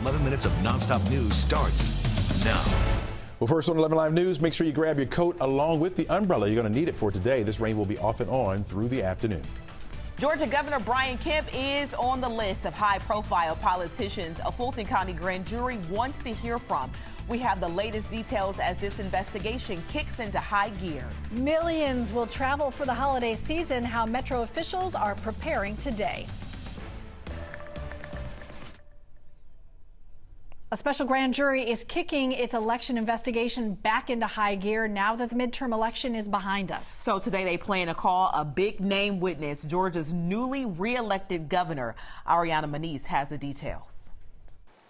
11 minutes of nonstop news starts now. Well, first on 11 Live News, make sure you grab your coat along with the umbrella. You're going to need it for today. This rain will be off and on through the afternoon. Georgia Governor Brian Kemp is on the list of high-profile politicians a Fulton County grand jury wants to hear from. We have the latest details as this investigation kicks into high gear. Millions will travel for the holiday season, how Metro officials are preparing today. A special grand jury is kicking its election investigation back into high gear now that the midterm election is behind us. So today they plan to call a big-name witness, Georgia's newly re-elected governor. Ariana Maniz has the details.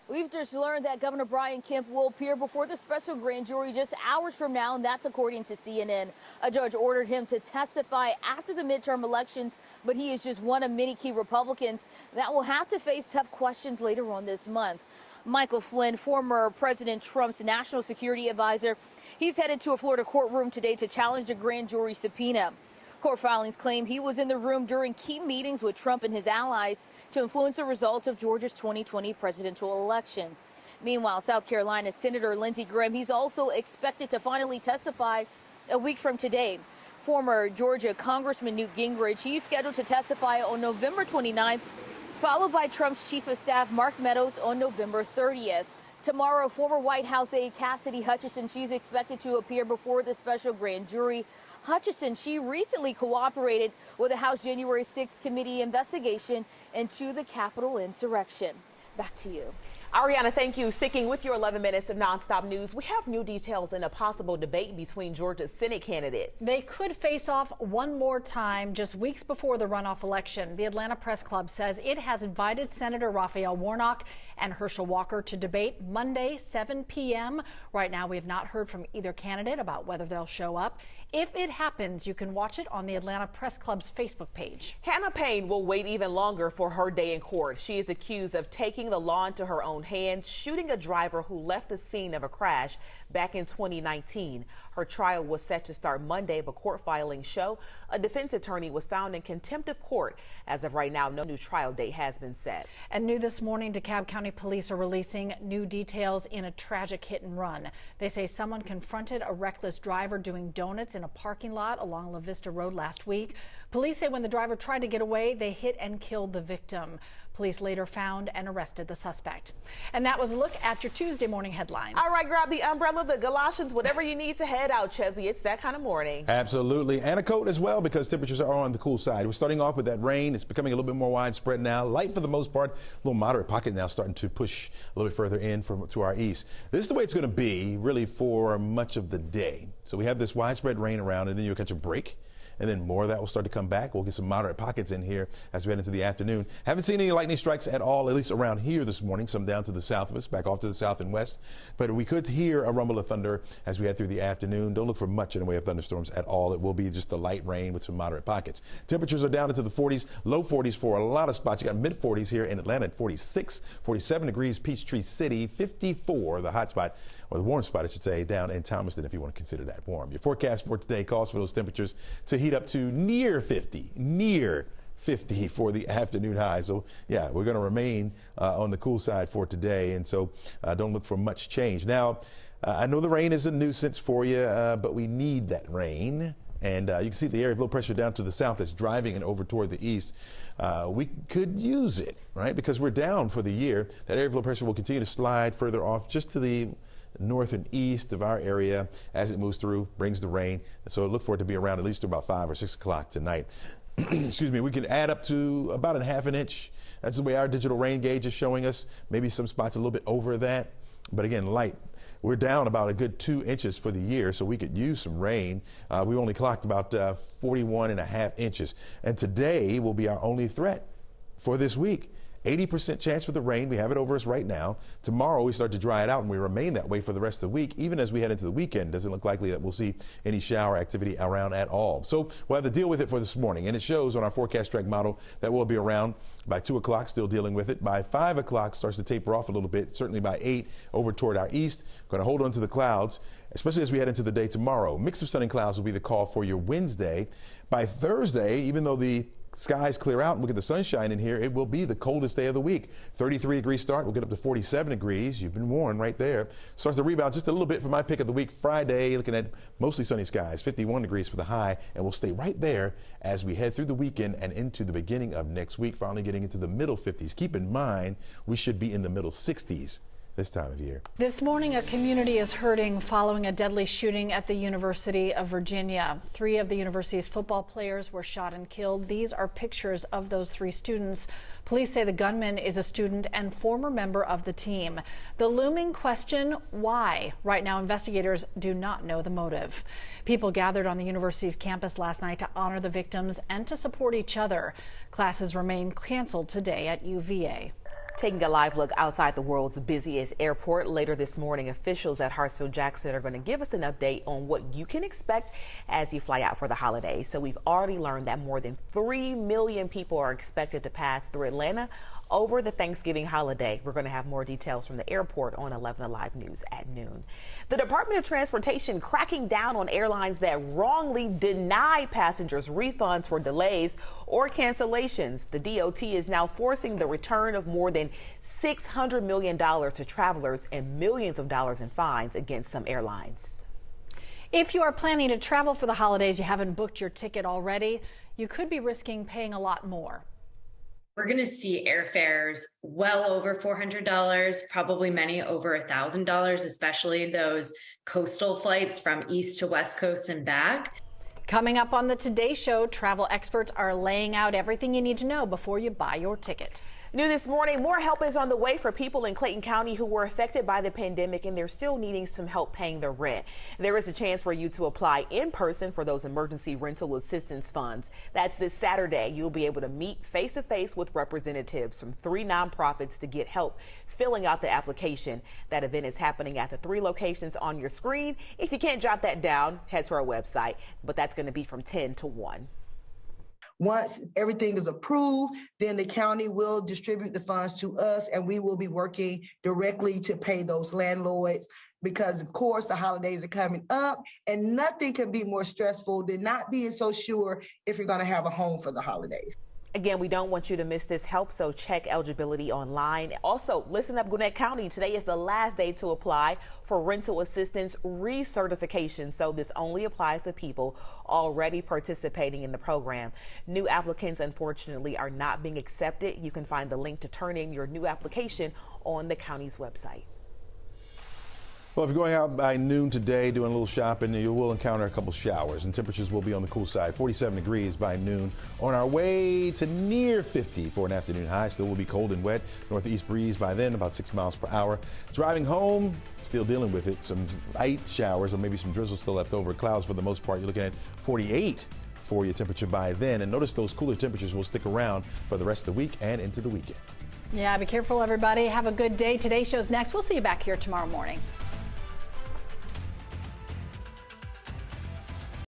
We've just learned that Governor Brian Kemp will appear before the special grand jury just hours from now, and that's according to CNN. A judge ordered him to testify after the midterm elections, but he is just one of many key Republicans that will have to face tough questions later on this month. Michael Flynn, former President Trump's national security advisor, he's headed to a Florida courtroom today to challenge the grand jury subpoena. Court filings claim he was in the room during key meetings with Trump and his allies to influence the results of Georgia's 2020 presidential election. Meanwhile, South Carolina Senator Lindsey Graham, he's also expected to finally testify a week from today. Former Georgia Congressman Newt Gingrich, he's scheduled to testify on November 29th, followed by Trump's chief of staff Mark Meadows on November 30th. Tomorrow, former White House aide Cassidy Hutchinson, she's expected to appear before the special grand jury. Hutchinson, she recently cooperated with the House January 6th committee investigation into the Capitol insurrection. Back to you. Ariana, thank you. Sticking with your 11 minutes of nonstop news, we have new details in a possible debate between Georgia's Senate candidates. They could face off one more time just weeks before the runoff election. The Atlanta Press Club says it has invited Senator Raphael Warnock and Herschel Walker to debate Monday, 7 p.m. Right now, we have not heard from either candidate about whether they'll show up. If it happens, you can watch it on the Atlanta Press Club's Facebook page. Hannah Payne will wait even longer for her day in court. She is accused of taking the law into her own hands, shooting a driver who left the scene of a crash back in 2019. Her trial was set to start Monday, but court filings show a defense attorney was found in contempt of court. As of right now, no new trial date has been set. And new this morning, DeKalb County police are releasing new details in a tragic hit and run. They say someone confronted a reckless driver doing donuts in a parking lot along La Vista Road last week. Police say when the driver tried to get away, they hit and killed the victim. Police later found and arrested the suspect. And that was a look at your Tuesday morning headlines. All right, grab the umbrella, the galoshes, whatever you need to head out, Chesley. It's that kind of morning. Absolutely. And a coat as well, because temperatures are on the cool side. We're starting off with that rain. It's becoming a little bit more widespread now. Light for the most part, a little moderate pocket now starting to push a little bit further in to our east. This is the way it's going to be really for much of the day. So we have this widespread rain around, and then you'll catch a break. And then more of that will start to come back. We'll get some moderate pockets in here as we head into the afternoon. Haven't seen any lightning strikes at all, at least around here this morning. Some down to the south of us, back off to the south and west. But we could hear a rumble of thunder as we head through the afternoon. Don't look for much in the way of thunderstorms at all. It will be just the light rain with some moderate pockets. Temperatures are down into the 40s, low 40s for a lot of spots. You got mid 40s here in Atlanta at 46, 47 degrees, Peachtree City, 54, the hot spot, or the warm spot, I should say, down in Thomaston, if you want to consider that warm. Your forecast for today calls for those temperatures to heat up to near 50 for the afternoon high. So yeah, we're going to remain on the cool side for today, and so don't look for much change. Now, I know the rain is a nuisance for you, but we need that rain. And you can see the area of low pressure down to the south that's driving and over toward the east. We could use it, right? Because we're down for the year. That area of low pressure will continue to slide further off just to the north and east of our area as it moves through, brings the rain. So look for it to be around at least about 5 or 6 o'clock tonight. Excuse me, we can add up to about a half an inch. That's the way our digital rain gauge is showing us. Maybe some spots a little bit over that, but again, light. We're down about a good 2 inches for the year, so we could use some rain. We only clocked about 41.5 inches. And today will be our only threat for this week. 80% chance for the rain. We have it over us right now. Tomorrow we start to dry it out, and we remain that way for the rest of the week. Even as we head into the weekend, doesn't look likely that we'll see any shower activity around at all. So we'll have to deal with it for this morning, and it shows on our forecast track model that we'll be around by 2 o'clock, still dealing with it. By 5 o'clock, starts to taper off a little bit. Certainly by 8, over toward our east. Going to hold on to the clouds, especially as we head into the day tomorrow. Mix of sun and clouds will be the call for your Wednesday. By Thursday, even though the skies clear out and we'll get the sunshine in here, it will be the coldest day of the week. 33 degree start, we'll get up to 47 degrees. You've been warned right there. Starts to rebound just a little bit for my pick of the week. Friday, looking at mostly sunny skies, 51 degrees for the high, and we'll stay right there as we head through the weekend and into the beginning of next week, finally getting into the middle 50s. Keep in mind, we should be in the middle 60s this time of year. This morning, a community is hurting following a deadly shooting at the University of Virginia. 3 of the university's football players were shot and killed. These are pictures of those 3 students. Police say the gunman is a student and former member of the team. The looming question, why? Right now, investigators do not know the motive. People gathered on the university's campus last night to honor the victims and to support each other. Classes remain canceled today at UVA. Taking a live look outside the world's busiest airport later this morning, officials at Hartsfield-Jackson are going to give us an update on what you can expect as you fly out for the holidays. So we've already learned that more than 3 million people are expected to pass through Atlanta over the Thanksgiving holiday. We're going to have more details from the airport on 11 Alive News at noon. The Department of Transportation cracking down on airlines that wrongly deny passengers refunds for delays or cancellations. The DOT is now forcing the return of more than $600 million to travelers and millions of dollars in fines against some airlines. If you are planning to travel for the holidays, you haven't booked your ticket already, you could be risking paying a lot more. We're going to see airfares well over $400, probably many over $1,000, especially those coastal flights from East to West Coast and back. Coming up on the Today Show, travel experts are laying out everything you need to know before you buy your ticket. New this morning, more help is on the way for people in Clayton County who were affected by the pandemic and they're still needing some help paying their rent. There is a chance for you to apply in person for those emergency rental assistance funds. That's this Saturday. You'll be able to meet face to face with representatives from 3 nonprofits to get help filling out the application. That event is happening at the 3 locations on your screen. If you can't jot that down, head to our website, but that's going to be from 10 to 1. Once everything is approved, then the county will distribute the funds to us and we will be working directly to pay those landlords because, of course, the holidays are coming up and nothing can be more stressful than not being so sure if you're going to have a home for the holidays. Again, we don't want you to miss this help, so check eligibility online. Also, listen up, Gwinnett County. Today is the last day to apply for rental assistance recertification, so this only applies to people already participating in the program. New applicants, unfortunately, are not being accepted. You can find the link to turn in your new application on the county's website. Well, if you're going out by noon today doing a little shopping, you will encounter a couple showers and temperatures will be on the cool side. 47 degrees by noon. On our way to near 50 for an afternoon high. Still will be cold and wet. Northeast breeze by then, about 6 miles per hour. Driving home, still dealing with it. Some light showers or maybe some drizzle still left over. Clouds for the most part. You're looking at 48 for your temperature by then. And notice those cooler temperatures will stick around for the rest of the week and into the weekend. Yeah, be careful, everybody. Have a good day. Today's show's next. We'll see you back here tomorrow morning.